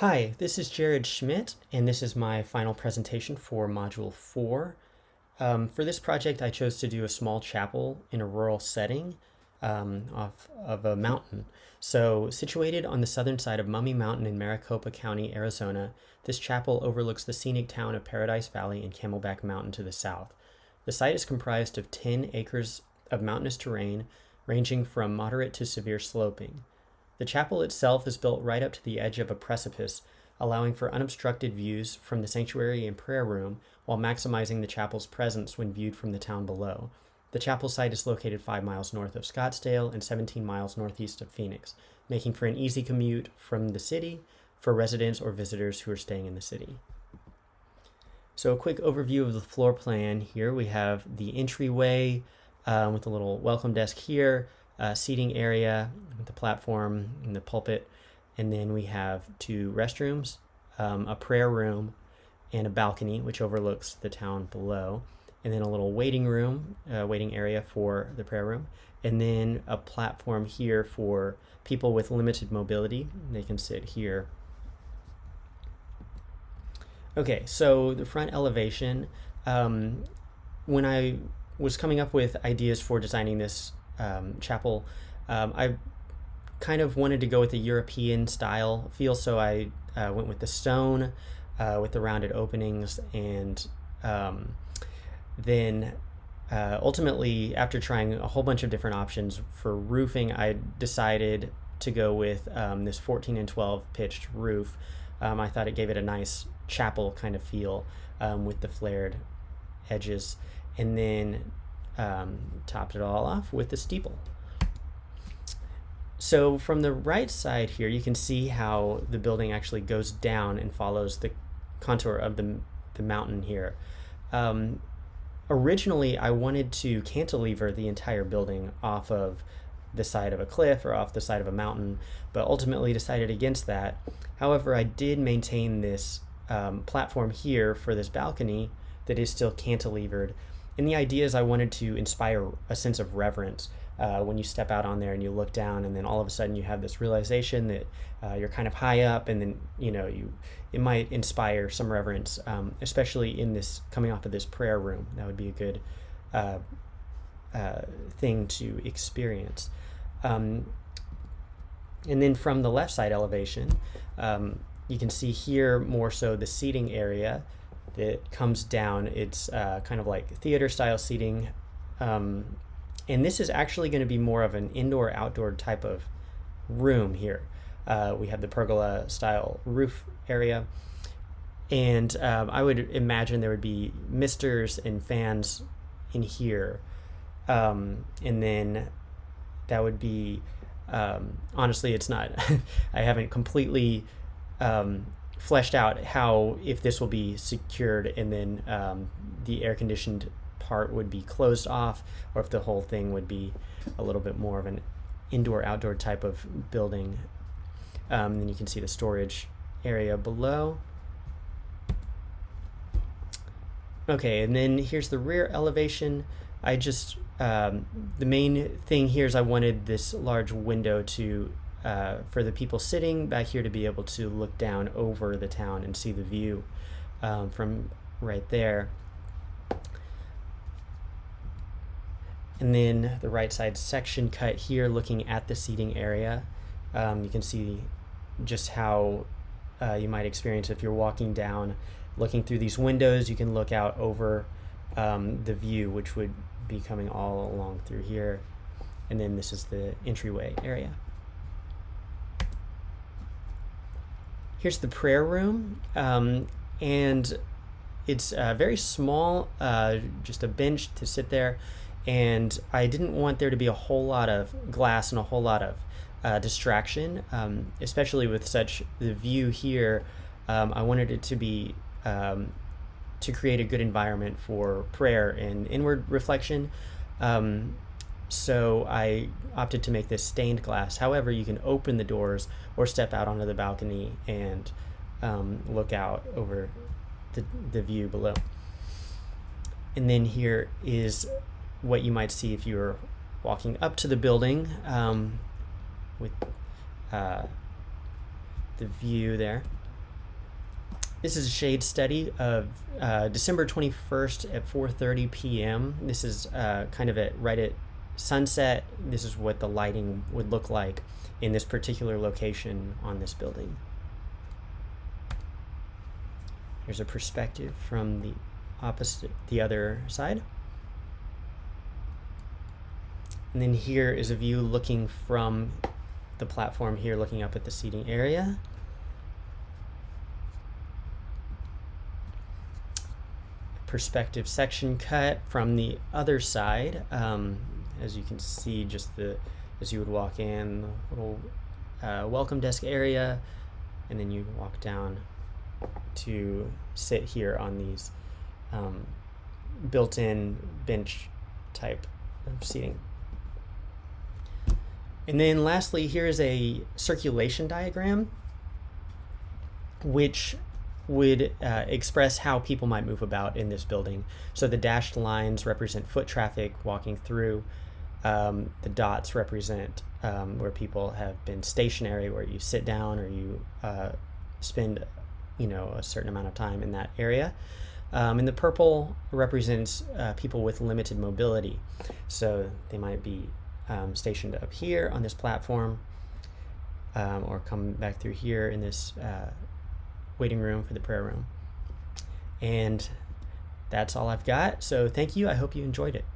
Hi, this is Jared Schmidt, and this is my final presentation for Module 4. For this project, I chose to do a small chapel in a rural setting off of a mountain. So, situated on the southern side of Mummy Mountain in Maricopa County, Arizona, this chapel overlooks the scenic town of Paradise Valley and Camelback Mountain to the south. The site is comprised of 10 acres of mountainous terrain, ranging from moderate to severe sloping. The chapel itself is built right up to the edge of a precipice, allowing for unobstructed views from the sanctuary and prayer room while maximizing the chapel's presence when viewed from the town below. The chapel site is located 5 miles north of Scottsdale and 17 miles northeast of Phoenix, making for an easy commute from the city for residents or visitors who are staying in the city. So a quick overview of the floor plan here. We have the entryway with a little welcome desk here, seating area with the platform and the pulpit, and then we have 2 restrooms, a prayer room, and a balcony which overlooks the town below, and then a little waiting room, waiting area for the prayer room, and then a platform here for people with limited mobility. They can sit here. Okay, so the front elevation, when I was coming up with ideas for designing this chapel, I kind of wanted to go with a European style feel, so I went with the stone with the rounded openings, and then ultimately, after trying a whole bunch of different options for roofing, I decided to go with this 14 and 12 pitched roof. I thought it gave it a nice chapel kind of feel with the flared edges, and then topped it all off with the steeple. So from the right side here, you can see how the building actually goes down and follows the contour of the mountain here. Originally, I wanted to cantilever the entire building off of the side of a cliff or off the side of a mountain, but ultimately decided against that. However, I did maintain this platform here for this balcony that is still cantilevered. And the idea is I wanted to inspire a sense of reverence when you step out on there and you look down, and then all of a sudden you have this realization that you're kind of high up, and then it might inspire some reverence, especially in this coming off of this prayer room. That would be a good thing to experience. And then from the left side elevation, you can see here more so the seating area that comes down. It's kind of like theater style seating, and this is actually going to be more of an indoor-outdoor type of room here. We have the pergola style roof area, and I would imagine there would be misters and fans in here, and then that would be honestly, it's not I haven't completely fleshed out how, if this will be secured and then the air conditioned part would be closed off, or if the whole thing would be a little bit more of an indoor outdoor type of building. Then you can see the storage area below. Okay, and then here's the rear elevation. I just the main thing here is I wanted this large window to for the people sitting back here to be able to look down over the town and see the view from right there. And then the right side section cut here looking at the seating area. You can see just how you might experience if you're walking down, looking through these windows. You can look out over the view, which would be coming all along through here. And then this is the entryway area. Here's the prayer room, and it's very small, just a bench to sit there, and I didn't want there to be a whole lot of glass and a whole lot of distraction, especially with such the view here. I wanted it to be to create a good environment for prayer and inward reflection. So I opted to make this stained glass. However, you can open the doors or step out onto the balcony and look out over the view below. And then here is what you might see if you were walking up to the building with the view there. This is a shade study of December 21st at 4:30 p.m. This is kind of right at sunset. This is what the lighting would look like in this particular location on this building. Here's a perspective from the other side. And then here is a view looking from the platform here, looking up at the seating area. Perspective section cut from the other side. As you can see, just as you would walk in, the little welcome desk area, and then you walk down to sit here on these built-in bench type of seating. And then lastly, here is a circulation diagram which would express how people might move about in this building. So the dashed lines represent foot traffic walking through. The dots represent where people have been stationary, where you sit down or you spend a certain amount of time in that area. And the purple represents people with limited mobility. So they might be stationed up here on this platform, or come back through here in this waiting room for the prayer room. And that's all I've got. So thank you. I hope you enjoyed it.